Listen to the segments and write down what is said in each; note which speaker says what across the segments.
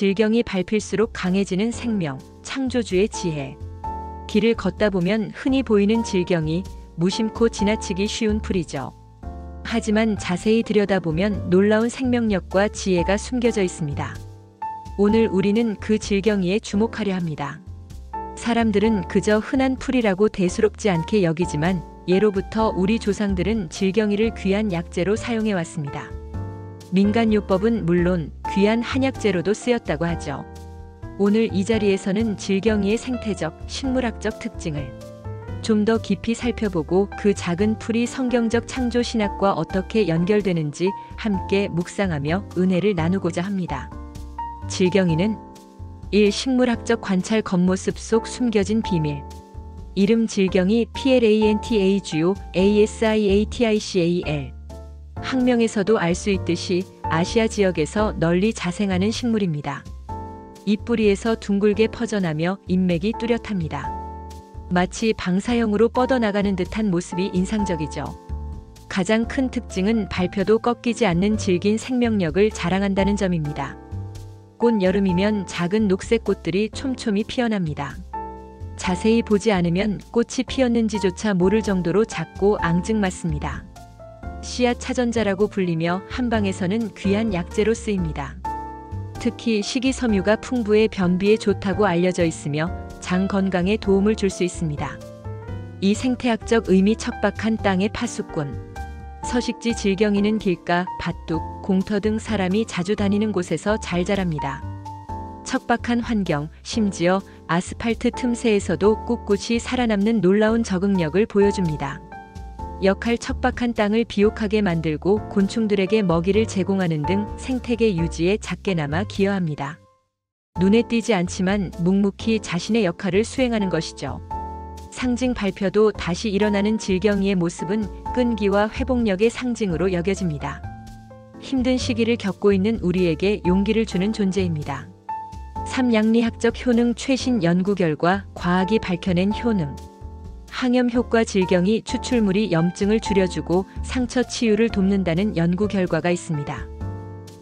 Speaker 1: 질경이 밟힐수록 강해지는 생명, 창조주의 지혜. 길을 걷다 보면 흔히 보이는 질경이 무심코 지나치기 쉬운 풀이죠. 하지만 자세히 들여다보면 놀라운 생명력과 지혜가 숨겨져 있습니다. 오늘 우리는 그 질경이에 주목하려 합니다. 사람들은 그저 흔한 풀이라고 대수롭지 않게 여기지만 예로부터 우리 조상들은 질경이를 귀한 약재로 사용해 왔습니다. 민간요법은 물론 귀한 한약재로도 쓰였다고 하죠. 오늘 이 자리에서는 질경이의 생태적, 식물학적 특징을 좀 더 깊이 살펴보고 그 작은 풀이 성경적 창조 신학과 어떻게 연결되는지 함께 묵상하며 은혜를 나누고자 합니다. 질경이는 1. 식물학적 관찰 겉모습 속 숨겨진 비밀. 이름 질경이 PLANTA 주요 ASIATICAL. 학명에서도 알 수 있듯이 아시아 지역에서 널리 자생하는 식물입니다. 잎뿌리에서 둥글게 퍼져나며 잎맥이 뚜렷합니다. 마치 방사형으로 뻗어나가는 듯한 모습이 인상적이죠. 가장 큰 특징은 밟혀도 꺾이지 않는 질긴 생명력을 자랑한다는 점입니다. 곧 여름이면 작은 녹색 꽃들이 촘촘히 피어납니다. 자세히 보지 않으면 꽃이 피었는지조차 모를 정도로 작고 앙증맞습니다. 씨앗 차전자라고 불리며 한방에서는 귀한 약재로 쓰입니다. 특히 식이섬유가 풍부해 변비에 좋다고 알려져 있으며 장 건강에 도움을 줄 수 있습니다. 이 생태학적 의미 척박한 땅의 파수꾼. 서식지 질경이는 길가, 밭둑, 공터 등 사람이 자주 다니는 곳에서 잘 자랍니다. 척박한 환경, 심지어 아스팔트 틈새에서도 꿋꿋이 살아남는 놀라운 적응력을 보여줍니다. 역할 척박한 땅을 비옥하게 만들고 곤충들에게 먹이를 제공하는 등 생태계 유지에 작게나마 기여합니다. 눈에 띄지 않지만 묵묵히 자신의 역할을 수행하는 것이죠. 상징 밟혀도 다시 일어나는 질경이의 모습은 끈기와 회복력의 상징으로 여겨집니다. 힘든 시기를 겪고 있는 우리에게 용기를 주는 존재입니다. 3. 양리학적 효능 최신 연구 결과 과학이 밝혀낸 효능. 항염 효과 질경이 추출물이 염증을 줄여주고 상처 치유를 돕는다는 연구 결과가 있습니다.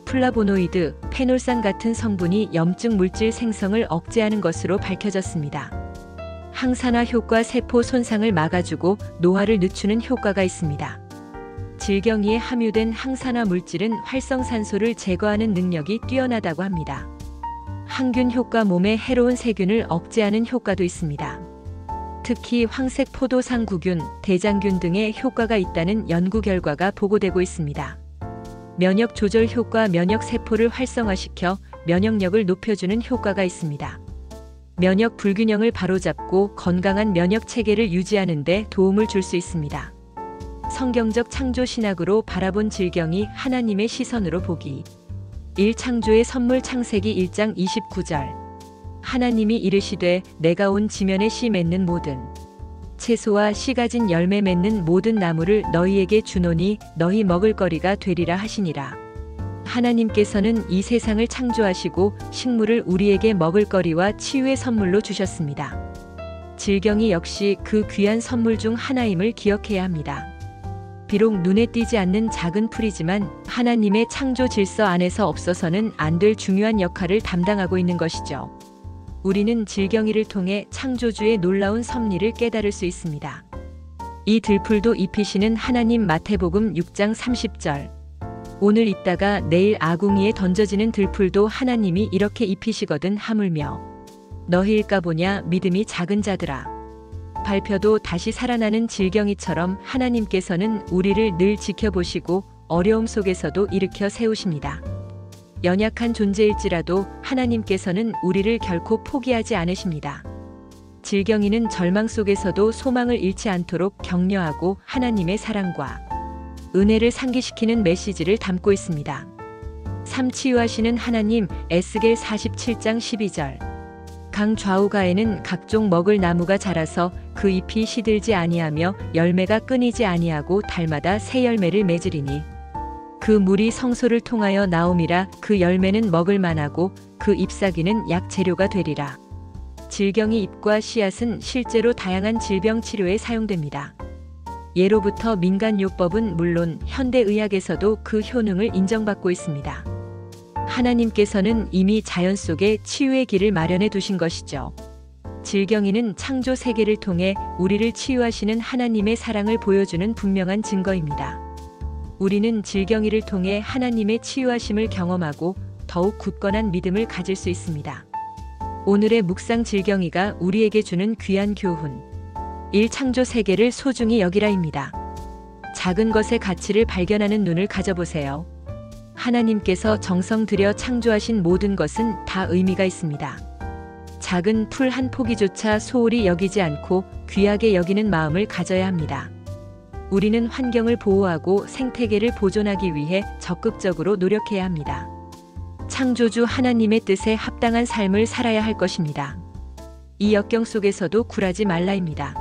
Speaker 1: 플라보노이드, 페놀산 같은 성분이 염증 물질 생성을 억제하는 것으로 밝혀졌습니다. 항산화 효과 세포 손상을 막아주고 노화를 늦추는 효과가 있습니다. 질경이에 함유된 항산화 물질은 활성산소를 제거하는 능력이 뛰어나다고 합니다. 항균 효과 몸에 해로운 세균을 억제하는 효과도 있습니다. 특히 황색 포도상구균, 대장균 등의 효과가 있다는 연구 결과가 보고되고 있습니다. 면역 조절 효과 면역 세포를 활성화시켜 면역력을 높여주는 효과가 있습니다. 면역 불균형을 바로잡고 건강한 면역 체계를 유지하는 데 도움을 줄 수 있습니다. 성경적 창조 신학으로 바라본 질경이 하나님의 시선으로 보기. 1. 창조의 선물 창세기 1장 29절. 하나님이 이르시되 내가 온 지면에 씨 맺는 모든 채소와 씨 가진 열매 맺는 모든 나무를 너희에게 주노니 너희 먹을 거리가 되리라 하시니라. 하나님께서는 이 세상을 창조하시고 식물을 우리에게 먹을 거리와 치유의 선물로 주셨습니다. 질경이 역시 그 귀한 선물 중 하나임을 기억해야 합니다. 비록 눈에 띄지 않는 작은 풀이지만 하나님의 창조 질서 안에서 없어서는 안 될 중요한 역할을 담당하고 있는 것이죠. 우리는 질경이를 통해 창조주의 놀라운 섭리를 깨달을 수 있습니다. 이 들풀도 입히시는 하나님. 마태복음 6장 30절. 오늘 있다가 내일 아궁이에 던져지는 들풀도 하나님이 이렇게 입히시거든 하물며 너희일까 보냐 믿음이 작은 자들아. 밟혀도 다시 살아나는 질경이처럼 하나님께서는 우리를 늘 지켜보시고 어려움 속에서도 일으켜 세우십니다. 연약한 존재일지라도 하나님께서는 우리를 결코 포기하지 않으십니다. 질경이는 절망 속에서도 소망을 잃지 않도록 격려하고 하나님의 사랑과 은혜를 상기시키는 메시지를 담고 있습니다. 3. 치유하시는 하나님. 에스겔 47장 12절. 강 좌우가에는 각종 먹을 나무가 자라서 그 잎이 시들지 아니하며 열매가 끊이지 아니하고 달마다 새 열매를 맺으리니 그 물이 성소를 통하여 나옴이라. 그 열매는 먹을 만하고 그 잎사귀는 약 재료가 되리라. 질경이 잎과 씨앗은 실제로 다양한 질병 치료에 사용됩니다. 예로부터 민간요법은 물론 현대의학에서도 그 효능을 인정받고 있습니다. 하나님께서는 이미 자연 속에 치유의 길을 마련해 두신 것이죠. 질경이는 창조 세계를 통해 우리를 치유하시는 하나님의 사랑을 보여주는 분명한 증거입니다. 우리는 질경이를 통해 하나님의 치유하심을 경험하고 더욱 굳건한 믿음을 가질 수 있습니다. 오늘의 묵상 질경이가 우리에게 주는 귀한 교훈. 1. 창조 세계를 소중히 여기라입니다. 작은 것의 가치를 발견하는 눈을 가져보세요. 하나님께서 정성 들여 창조하신 모든 것은 다 의미가 있습니다. 작은 풀 한 포기조차 소홀히 여기지 않고 귀하게 여기는 마음을 가져야 합니다. 우리는 환경을 보호하고 생태계를 보존하기 위해 적극적으로 노력해야 합니다. 창조주 하나님의 뜻에 합당한 삶을 살아야 할 것입니다. 이 역경 속에서도 굴하지 말라입니다.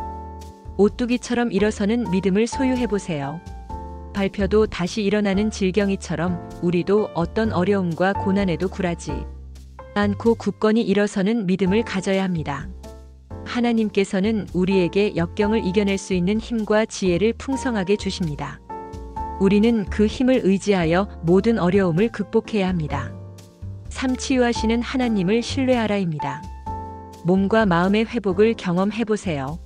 Speaker 1: 오뚜기처럼 일어서는 믿음을 소유해보세요. 밟혀도 다시 일어나는 질경이처럼 우리도 어떤 어려움과 고난에도 굴하지 않고 굳건히 일어서는 믿음을 가져야 합니다. 하나님께서는 우리에게 역경을 이겨낼 수 있는 힘과 지혜를 풍성하게 주십니다. 우리는 그 힘을 의지하여 모든 어려움을 극복해야 합니다. 3. 치유하시는 하나님을 신뢰하라입니다. 몸과 마음의 회복을 경험해보세요.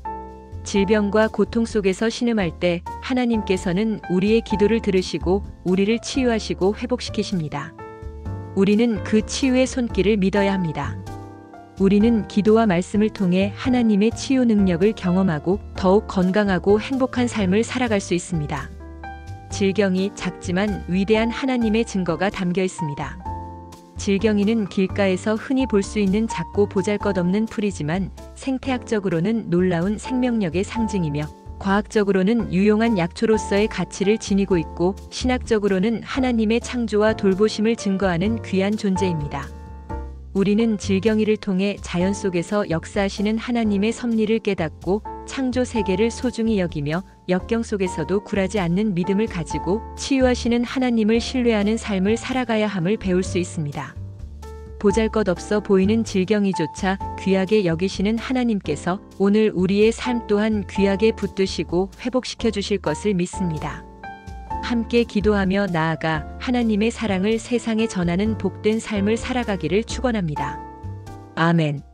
Speaker 1: 질병과 고통 속에서 신음할 때 하나님께서는 우리의 기도를 들으시고 우리를 치유하시고 회복시키십니다. 우리는 그 치유의 손길을 믿어야 합니다. 우리는 기도와 말씀을 통해 하나님의 치유 능력을 경험하고 더욱 건강하고 행복한 삶을 살아갈 수 있습니다. 질경이 작지만 위대한 하나님의 증거가 담겨 있습니다. 질경이는 길가에서 흔히 볼 수 있는 작고 보잘것없는 풀이지만 생태학적으로는 놀라운 생명력의 상징이며 과학적으로는 유용한 약초로서의 가치를 지니고 있고 신학적으로는 하나님의 창조와 돌보심을 증거하는 귀한 존재입니다. 우리는 질경이를 통해 자연 속에서 역사하시는 하나님의 섭리를 깨닫고 창조 세계를 소중히 여기며 역경 속에서도 굴하지 않는 믿음을 가지고 치유하시는 하나님을 신뢰하는 삶을 살아가야 함을 배울 수 있습니다. 보잘것없어 보이는 질경이조차 귀하게 여기시는 하나님께서 오늘 우리의 삶 또한 귀하게 붙드시고 회복시켜 주실 것을 믿습니다. 함께 기도하며 나아가 하나님의 사랑을 세상에 전하는 복된 삶을 살아가기를 축원합니다. 아멘.